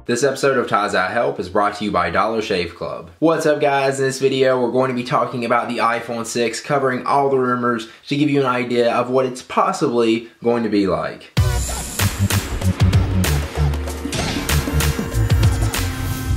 This episode of Ties That Help is brought to you by Dollar Shave Club. What's up guys, in this video we're going to be talking about the iPhone 6, covering all the rumors to give you an idea of what it's possibly going to be like.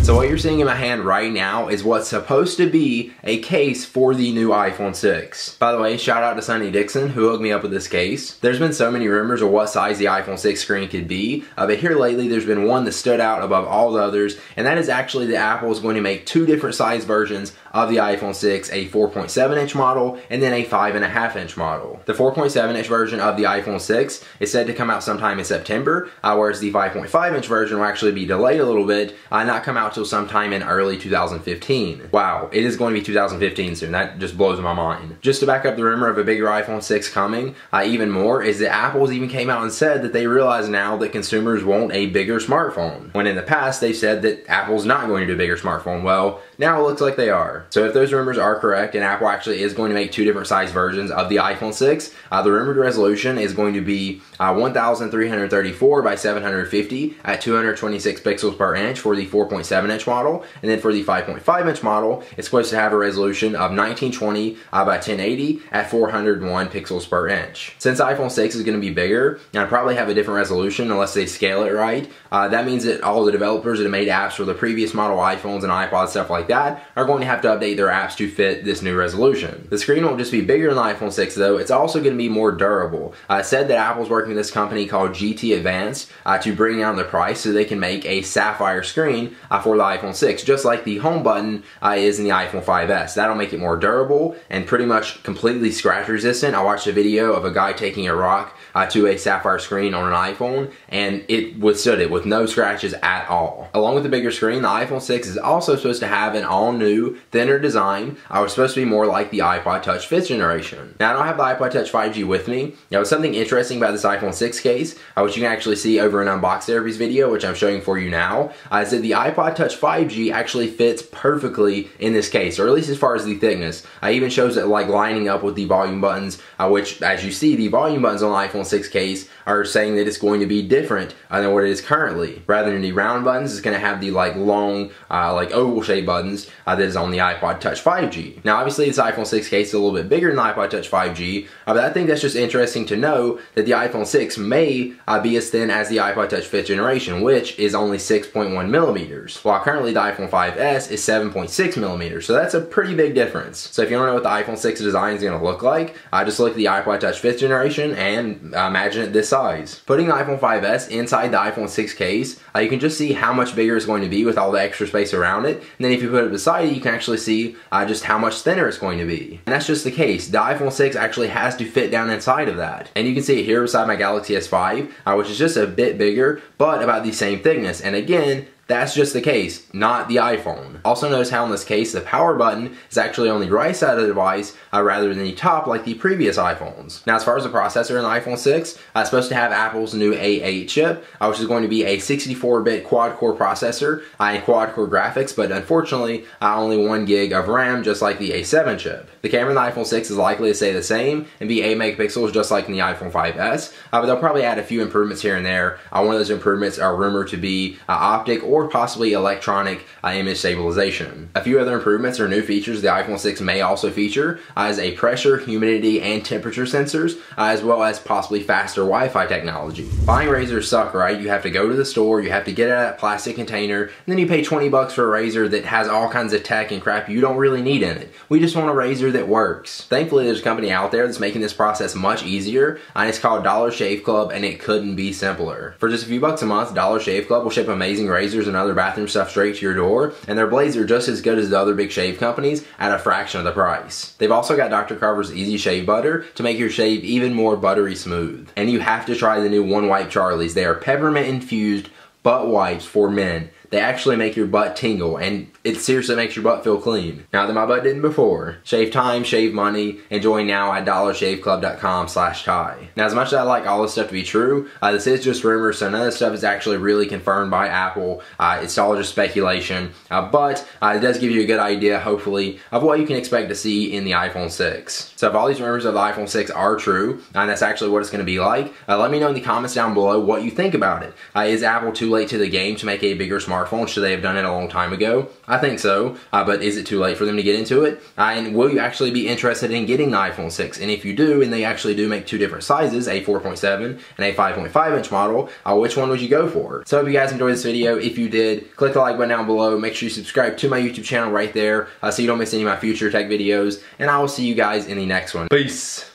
So what you're seeing in my hand right now is what's supposed to be a case for the new iPhone 6. By the way, shout out to Sonny Dixon who hooked me up with this case. There's been so many rumors of what size the iPhone 6 screen could be, but here lately there's been one that stood out above all the others, and that is actually that Apple is going to make two different size versions of the iPhone 6, a 4.7 inch model and then a 5.5 inch model. The 4.7 inch version of the iPhone 6 is said to come out sometime in September, whereas the 5.5 inch version will actually be delayed a little bit, not come out till sometime in early 2015. Wow, it is going to be 2015 soon. That just blows my mind. Just to back up the rumor of a bigger iPhone 6 coming, even more, is that Apple's even came out and said that they realize now that consumers want a bigger smartphone. When in the past they said that Apple's not going to do a bigger smartphone. Well, now it looks like they are. So if those rumors are correct and Apple actually is going to make two different size versions of the iPhone 6, the rumored resolution is going to be 1334 by 750 at 226 pixels per inch for the 4.7 inch model, and then for the 5.5 inch model it's supposed to have a resolution of 1920 by 1080 at 401 pixels per inch. Since the iPhone 6 is going to be bigger and probably have a different resolution unless they scale it right, that means that all the developers that have made apps for the previous model iPhones and iPods, stuff like that, are going to have to update their apps to fit this new resolution. The screen won't just be bigger than the iPhone 6 though, it's also going to be more durable. It said that Apple's working with this company called GT Advanced to bring down the price so they can make a sapphire screen for the iPhone 6, just like the home button is in the iPhone 5S. That'll make it more durable and pretty much completely scratch resistant. I watched a video of a guy taking a rock to a sapphire screen on an iPhone and it withstood it with no scratches at all. Along with the bigger screen, the iPhone 6 is also supposed to have an all-new, thinner design. It's supposed to be more like the iPod Touch 5th generation. Now I don't have the iPod Touch 5G with me. Now something interesting about this iPhone 6 case, which you can actually see over an Unbox Therapies video, which I'm showing for you now, is that the iPod Touch 5G actually fits perfectly in this case, or at least as far as the thickness. It even shows it like lining up with the volume buttons, which as you see, the volume buttons on the iPhone 6 case are saying that it's going to be different than what it is currently. Rather than the round buttons, it's going to have the like long, like oval shaped buttons that is on the iPod Touch 5G. Now obviously this iPhone 6 case is a little bit bigger than the iPod Touch 5G, but I think that's just interesting to know that the iPhone 6 may be as thin as the iPod Touch 5th generation, which is only 6.1 millimeters, while currently the iPhone 5S is 7.6 millimeters, so that's a pretty big difference. So if you don't know what the iPhone 6 design is going to look like, just look at the iPod Touch 5th generation and imagine it this size. Putting the iPhone 5S inside the iPhone 6 case, you can just see how much bigger it's going to be with all the extra space around it, and then if you put it beside it, you can actually see just how much thinner it's going to be. And that's just the case. The iPhone 6 actually has to fit down inside of that. And you can see it here beside my Galaxy S5, which is just a bit bigger, but about the same thickness. And again, that's just the case, not the iPhone. Also notice how in this case, the power button is actually on the right side of the device rather than the top like the previous iPhones. Now as far as the processor in the iPhone 6, it's supposed to have Apple's new A8 chip, which is going to be a 64-bit quad-core processor and quad-core graphics, but unfortunately only 1 gig of RAM, just like the A7 chip. The camera in the iPhone 6 is likely to stay the same and be 8 megapixels just like in the iPhone 5S, but they'll probably add a few improvements here and there. One of those improvements are rumored to be optic or possibly electronic image stabilization. A few other improvements or new features the iPhone 6 may also feature is a pressure, humidity, and temperature sensors, as well as possibly faster Wi-Fi technology. Buying razors suck, right? You have to go to the store, you have to get it out of a plastic container, and then you pay 20 bucks for a razor that has all kinds of tech and crap you don't really need in it. We just want a razor that works. Thankfully, there's a company out there that's making this process much easier, and it's called Dollar Shave Club, and it couldn't be simpler. For just a few bucks a month, Dollar Shave Club will ship amazing razors and other bathroom stuff straight to your door, and their blades are just as good as the other big shave companies at a fraction of the price. They've also got Dr. Carver's Easy Shave Butter to make your shave even more buttery smooth. And you have to try the new One Wipe Charlies. They are peppermint infused butt wipes for men. they actually make your butt tingle, and it seriously makes your butt feel clean. Now that my butt didn't before. Shave time, shave money, and join now at dollarshaveclub.com/Ty. Now, as much as I like all this stuff to be true, this is just rumors, so none of this stuff is actually really confirmed by Apple. It's all just speculation, but it does give you a good idea, hopefully, of what you can expect to see in the iPhone 6. So if all these rumors of the iPhone 6 are true, and that's actually what it's going to be like, let me know in the comments down below what you think about it. Is Apple too late to the game to make a bigger smartphone? Should they have done it a long time ago? I think so, but is it too late for them to get into it? And will you actually be interested in getting the iPhone 6? And if you do, and they actually do make two different sizes, a 4.7 and a 5.5 inch model, which one would you go for? So I hope you guys enjoyed this video. If you did, click the like button down below. Make sure you subscribe to my YouTube channel right there so you don't miss any of my future tech videos. And I will see you guys in the next one. Peace!